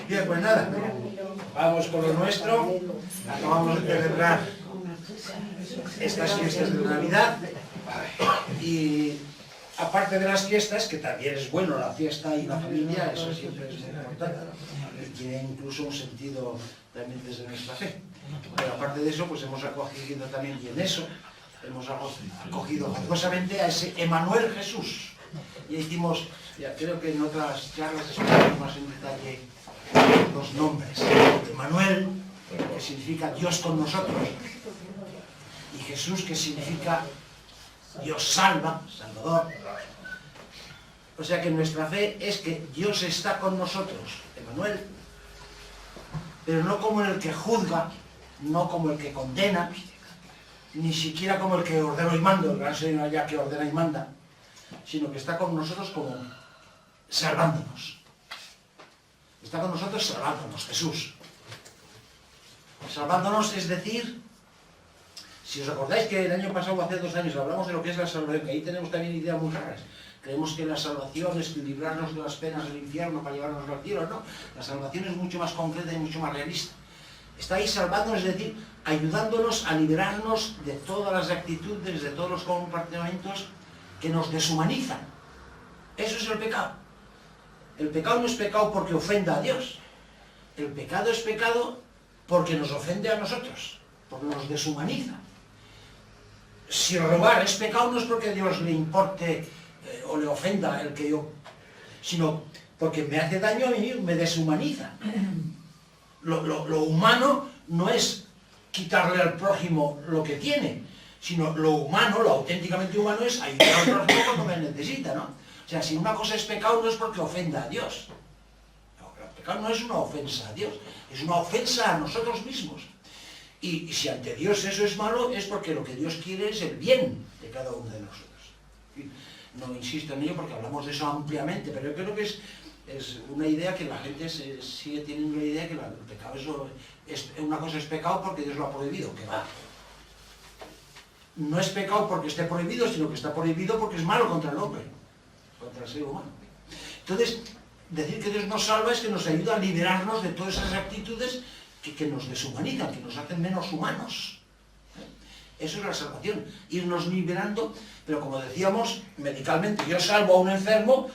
Bien, pues nada, vamos con lo nuestro. Acabamos de celebrar estas fiestas de Navidad y aparte de las fiestas, que también es bueno la fiesta y la familia, eso siempre es importante y tiene incluso un sentido también desde nuestra fe. Pero aparte de eso, pues hemos acogido también, y en eso hemos acogido gozosamente a ese Emanuel Jesús. Y hicimos, ya creo que en otras charlas explicamos más en detalle los nombres. Emanuel, que significa Dios con nosotros, y Jesús, que significa Dios salva, Salvador. O sea que nuestra fe es que Dios está con nosotros, Emanuel, pero no como el que juzga, no como el que condena, ni siquiera como el que ordena y manda, el gran Señor allá que ordena y manda, sino que está con nosotros como salvándonos. Está con nosotros salvándonos, Jesús. Salvándonos, es decir, si os acordáis que el año pasado, hace 2 años, hablamos de lo que es la salvación, que ahí tenemos también ideas muy raras. Creemos que la salvación es librarnos de las penas del infierno para llevarnos al cielo, no. La salvación es mucho más concreta y mucho más realista. Está ahí salvándonos, es decir, ayudándonos a liberarnos de todas las actitudes, de todos los comportamientos que nos deshumanizan. Eso es el pecado. El pecado no es pecado porque ofenda a Dios. El pecado es pecado porque nos ofende a nosotros, porque nos deshumaniza. Si robar es pecado no es porque a Dios le importe o le ofenda el que yo, sino porque me hace daño a mí, me deshumaniza. Lo humano no es quitarle al prójimo lo que tiene, sino lo humano, lo auténticamente humano es ayudar al prójimo cuando me necesita, ¿no? O sea, si una cosa es pecado no es porque ofenda a Dios. El pecado no es una ofensa a Dios, es una ofensa a nosotros mismos. Y si ante Dios eso es malo, es porque lo que Dios quiere es el bien de cada uno de nosotros. No insisto en ello porque hablamos de eso ampliamente, pero yo creo que es una idea que la gente sigue teniendo la idea que el pecado una cosa es pecado porque Dios lo ha prohibido, que va. No es pecado porque esté prohibido, sino que está prohibido porque es malo contra el hombre, contra el ser humano. Entonces, decir que Dios nos salva es que nos ayuda a liberarnos de todas esas actitudes que nos deshumanizan, que nos hacen menos humanos. Eso es la salvación, irnos liberando, pero como decíamos, medicalmente yo salvo a un enfermo,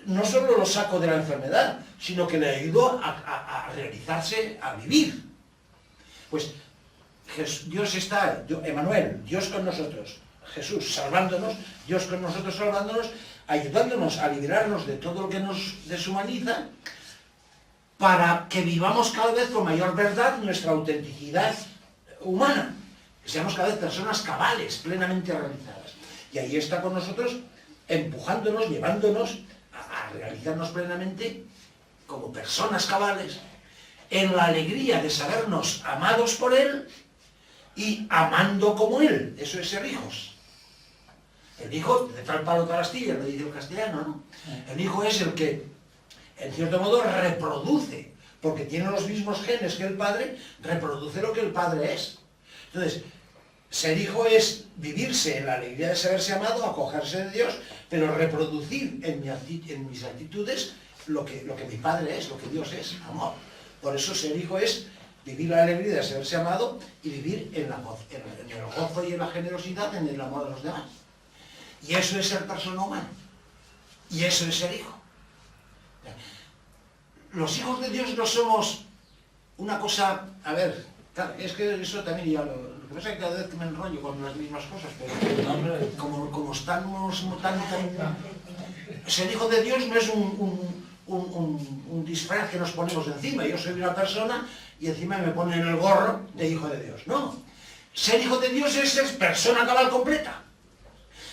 no solo lo saco de la enfermedad, sino que le ayudo a realizarse, a vivir. Pues Dios está, Emanuel, Dios con nosotros, Jesús salvándonos, Dios con nosotros salvándonos, ayudándonos a liberarnos de todo lo que nos deshumaniza, para que vivamos cada vez con mayor verdad nuestra autenticidad humana, que seamos cada vez personas cabales, plenamente realizadas. Y ahí está con nosotros, empujándonos, llevándonos a realizarnos plenamente como personas cabales, en la alegría de sabernos amados por Él y amando como Él. Eso es ser hijos. El hijo, de tal palo tal astilla, lo dice el castellano, ¿no? El hijo es el que, en cierto modo, reproduce, porque tiene los mismos genes que el padre, reproduce lo que el padre es. Entonces, ser hijo es vivirse en la alegría de saberse amado, acogerse de Dios, pero reproducir en mis actitudes lo que mi padre es, lo que Dios es, amor. Por eso ser hijo es vivir la alegría de saberse amado y vivir en el gozo y en la generosidad, en el amor de los demás. Y eso es ser persona humana. Y eso es ser hijo. Los hijos de Dios no somos una cosa, es que eso también ya lo que pasa es que cada vez que me enrollo con las mismas cosas, pero como estamos tan... Ser hijo de Dios no es un disfraz que nos ponemos encima. Yo soy una persona y encima me ponen el gorro de hijo de Dios. No. Ser hijo de Dios es ser persona cabal completa.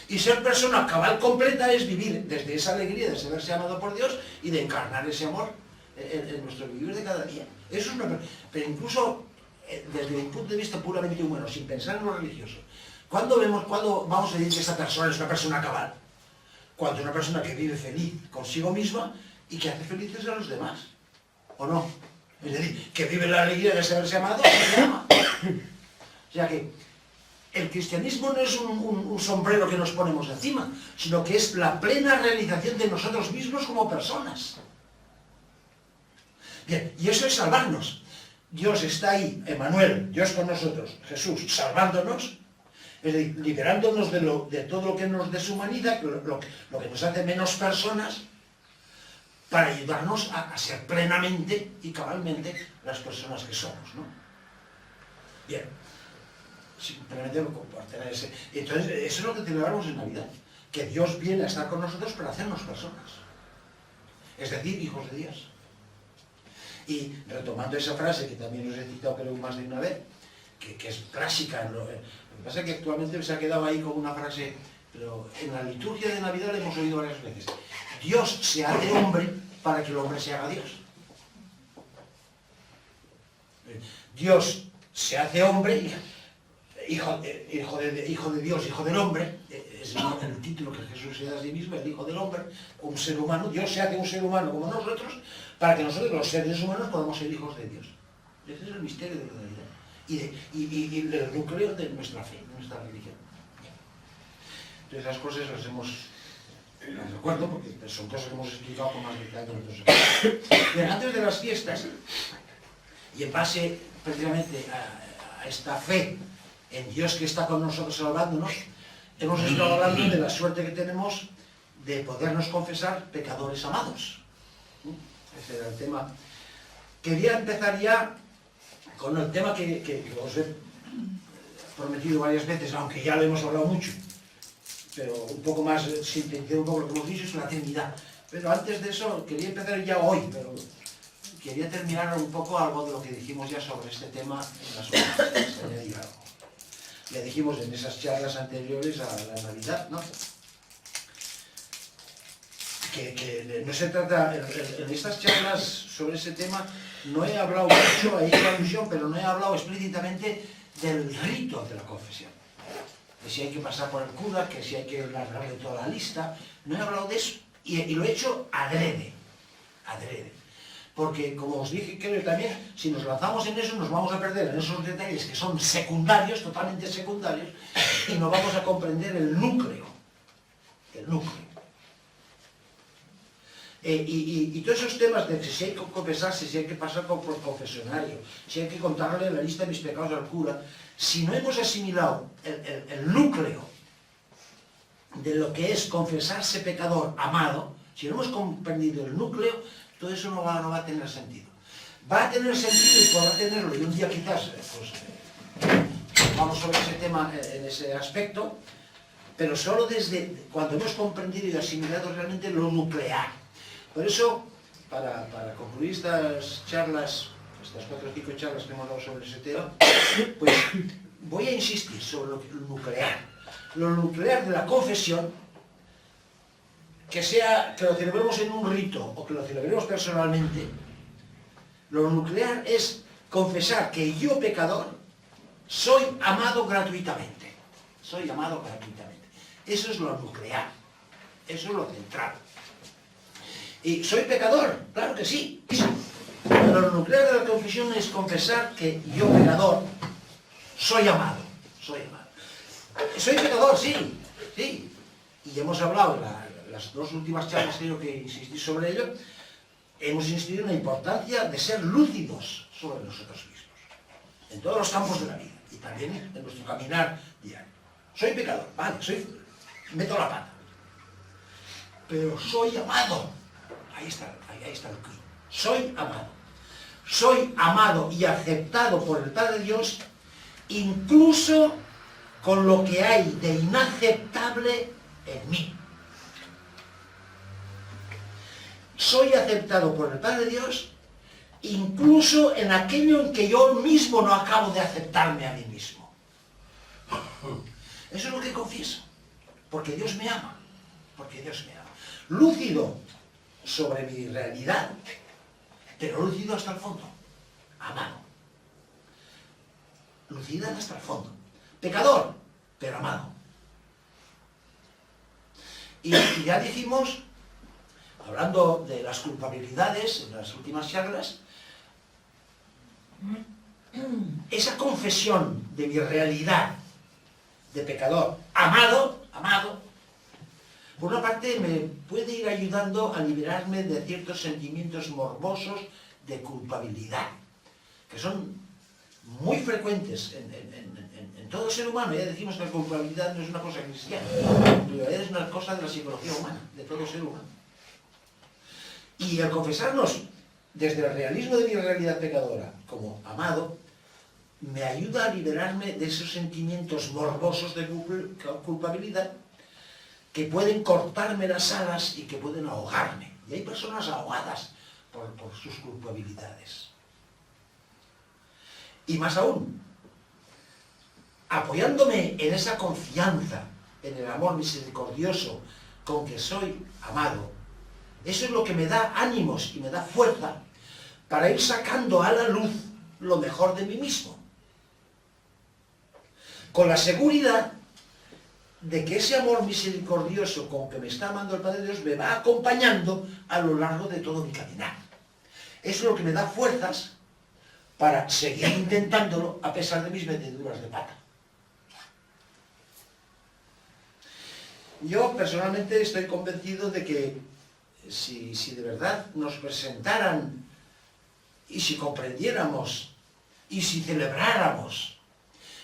Y ser persona cabal completa es vivir desde esa alegría de saberse amado por Dios y de encarnar ese amor en nuestro vivir de cada día. Eso es pero incluso desde un punto de vista puramente humano, sin pensar en lo religioso, ¿cuándo vamos a decir que esa persona es una persona cabal? Cuando es una persona que vive feliz consigo misma y que hace felices a los demás, ¿o no? Es decir, que vive la alegría de saberse amado y se ama. O sea que el cristianismo no es un sombrero que nos ponemos encima, sino que es la plena realización de nosotros mismos como personas. Bien, y eso es salvarnos. Dios está ahí, Emmanuel, Dios con nosotros, Jesús, salvándonos, es decir, liberándonos de todo lo que nos deshumaniza, lo que nos hace menos personas, para ayudarnos a ser plenamente y cabalmente las personas que somos, ¿no? Bien, simplemente por tener ese... Entonces, eso es lo que celebramos en Navidad, que Dios viene a estar con nosotros para hacernos personas, es decir, hijos de Dios. Y retomando esa frase, que también os he citado creo más de una vez, que es clásica, lo que pasa es que actualmente se ha quedado ahí como una frase, pero en la liturgia de Navidad la hemos oído varias veces. Dios se hace hombre para que el hombre se haga Dios. Dios se hace hombre, hijo de Dios, hijo del hombre, es el título que Jesús se da a sí mismo, el hijo del hombre, un ser humano. Dios se hace un ser humano como nosotros, para que nosotros, los seres humanos, podamos ser hijos de Dios. Ese es el misterio de la Navidad y el núcleo de nuestra fe, de nuestra religión. Entonces esas cosas las recuerdo porque son cosas que hemos explicado con más detalle en otros episodios. Bien, antes de las fiestas, y en base precisamente a esta fe en Dios que está con nosotros salvándonos, hemos estado hablando de la suerte que tenemos de podernos confesar pecadores amados. Ese era el tema. Quería empezar ya con el tema que os he prometido varias veces, aunque ya lo hemos hablado mucho, pero un poco más sintetizar un poco lo que hemos dicho, es la Trinidad. Pero antes de eso, quería empezar ya hoy, pero quería terminar un poco algo de lo que dijimos ya sobre este tema en las últimas. Ya dijimos en esas charlas anteriores a la Navidad, ¿no? Que no se trata, en estas charlas sobre ese tema, no he hablado mucho, he hecho alusión, pero no he hablado explícitamente del rito de la confesión. Que si hay que pasar por el cura, que si hay que largarle toda la lista, no he hablado de eso. Y lo he hecho adrede. Porque, como os dije, creo también, si nos lanzamos en eso, nos vamos a perder en esos detalles que son secundarios, totalmente secundarios, y no vamos a comprender el núcleo. Y todos esos temas de si hay que confesarse, si hay que pasar por confesionario, si hay que contarle la lista de mis pecados al cura, si no hemos asimilado el núcleo de lo que es confesarse pecador amado, si no hemos comprendido el núcleo, todo eso no va a tener sentido. Va a tener sentido y podrá tenerlo, y un día quizás vamos sobre ese tema en ese aspecto, pero solo desde cuando hemos comprendido y asimilado realmente lo nuclear. Por eso, para concluir estas charlas, estas 4 o 5 charlas que hemos dado sobre ese tema, pues voy a insistir sobre lo nuclear. Lo nuclear de la confesión, que lo celebremos en un rito o que lo celebremos personalmente, lo nuclear es confesar que yo, pecador, soy amado gratuitamente. Soy amado gratuitamente. Eso es lo nuclear. Eso es lo central. ¿Y soy pecador? Claro que sí. Pero lo nuclear de la confesión es confesar que yo, pecador, soy amado. Soy pecador, sí. Y hemos hablado en las 2 últimas charlas, creo que insistí sobre ello, hemos insistido en la importancia de ser lúcidos sobre nosotros mismos, en todos los campos de la vida, y también en nuestro caminar diario. Soy pecador, vale, meto la pata, pero soy amado. Ahí está el clic. Soy amado y aceptado por el Padre Dios, incluso con lo que hay de inaceptable en mí. Soy aceptado por el Padre Dios, incluso en aquello en que yo mismo no acabo de aceptarme a mí mismo. Eso es lo que confieso, porque Dios me ama. Lúcido sobre mi realidad, pero lúcido hasta el fondo, amado. Lucida hasta el fondo. Pecador, pero amado. Y ya dijimos, hablando de las culpabilidades en las últimas charlas, esa confesión de mi realidad de pecador amado, por una parte me puede ir ayudando a liberarme de ciertos sentimientos morbosos de culpabilidad, que son muy frecuentes en todo ser humano. Ya decimos que la culpabilidad no es una cosa cristiana, la culpabilidad es una cosa de la psicología humana, de todo ser humano. Y al confesarnos desde el realismo de mi realidad pecadora como amado, me ayuda a liberarme de esos sentimientos morbosos de culpabilidad que pueden cortarme las alas y que pueden ahogarme. Y hay personas ahogadas por sus culpabilidades. Y más aún, apoyándome en esa confianza, en el amor misericordioso con que soy amado, eso es lo que me da ánimos y me da fuerza para ir sacando a la luz lo mejor de mí mismo, con la seguridad de que ese amor misericordioso con que me está amando el Padre Dios me va acompañando a lo largo de todo mi caminar. Eso es lo que me da fuerzas para seguir intentándolo a pesar de mis meteduras de pata. Yo personalmente estoy convencido de que si de verdad nos presentaran y si comprendiéramos y si celebráramos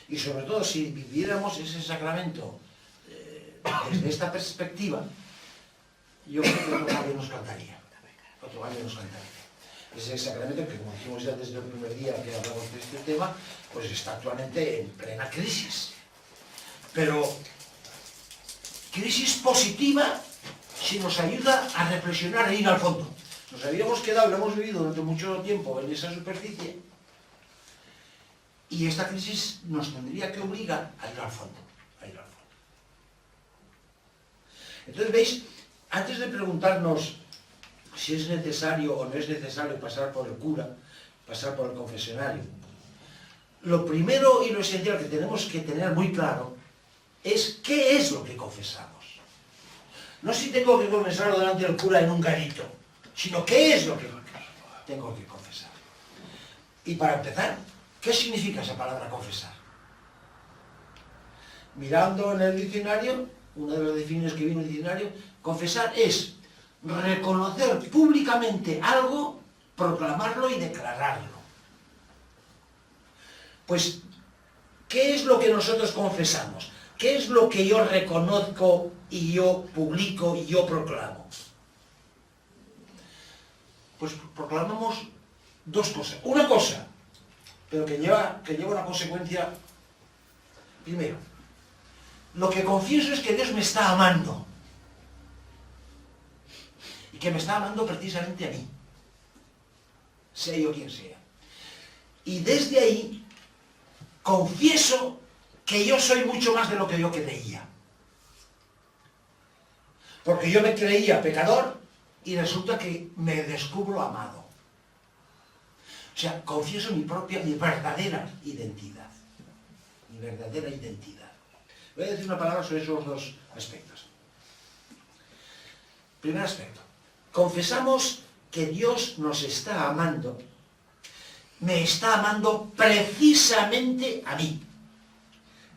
y sobre todo si viviéramos ese sacramento desde esta perspectiva, yo creo que otro gallo nos cantaría. Otro gallo nos cantaría. Ese sacramento que, como dijimos ya desde el primer día que hablamos de este tema, pues está actualmente en plena crisis. Pero crisis positiva si nos ayuda a reflexionar e ir al fondo. Nos habíamos quedado, lo hemos vivido durante mucho tiempo en esa superficie, y esta crisis nos tendría que obligar a ir al fondo. Entonces, ¿veis? Antes de preguntarnos si es necesario o no es necesario pasar por el cura, pasar por el confesionario, lo primero y lo esencial que tenemos que tener muy claro es qué es lo que confesamos. No si tengo que confesarlo delante del cura en un garito, sino qué es lo que tengo que confesar. Y para empezar, ¿qué significa esa palabra confesar? Mirando en el diccionario, una de las definiciones que viene en el diccionario, confesar es reconocer públicamente algo, proclamarlo y declararlo. Pues, ¿qué es lo que nosotros confesamos? ¿Qué es lo que yo reconozco y yo publico y yo proclamo? Pues proclamamos dos cosas. Una cosa, pero que lleva una consecuencia. Primero, lo que confieso es que Dios me está amando. Y que me está amando precisamente a mí. Sea yo quien sea. Y desde ahí, confieso que yo soy mucho más de lo que yo creía. Porque yo me creía pecador y resulta que me descubro amado. O sea, confieso mi verdadera identidad. Mi verdadera identidad. Voy a decir una palabra sobre esos dos aspectos. Primer aspecto. Confesamos que Dios nos está amando. Me está amando precisamente a mí.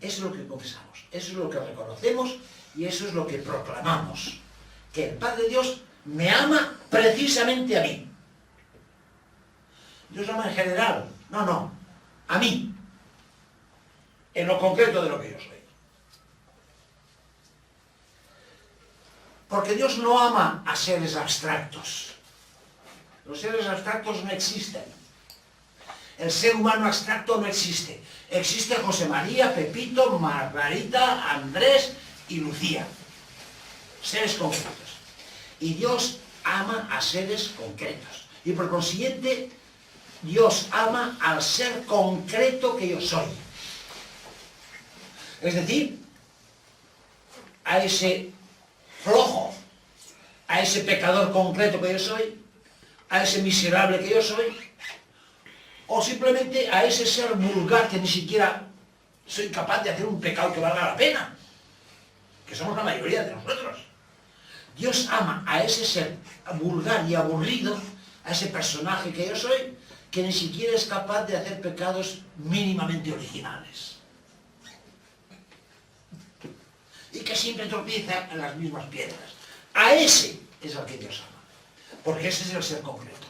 Eso es lo que confesamos, eso es lo que reconocemos y eso es lo que proclamamos. Que el Padre Dios me ama precisamente a mí. Dios ama en general, no, a mí. En lo concreto de lo que yo soy. Porque Dios no ama a seres abstractos. Los seres abstractos no existen. El ser humano abstracto no existe. Existe José María, Pepito, Margarita, Andrés y Lucía. Seres concretos. Y Dios ama a seres concretos. Y por consiguiente, Dios ama al ser concreto que yo soy. Es decir, a ese flojo, a ese pecador concreto que yo soy, a ese miserable que yo soy, o simplemente a ese ser vulgar que ni siquiera soy capaz de hacer un pecado que valga la pena, que somos la mayoría de nosotros. Dios ama a ese ser vulgar y aburrido, a ese personaje que yo soy, que ni siquiera es capaz de hacer pecados mínimamente originales. Y que siempre tropieza en las mismas piedras. A ese es al que Dios ama, porque ese es el ser concreto.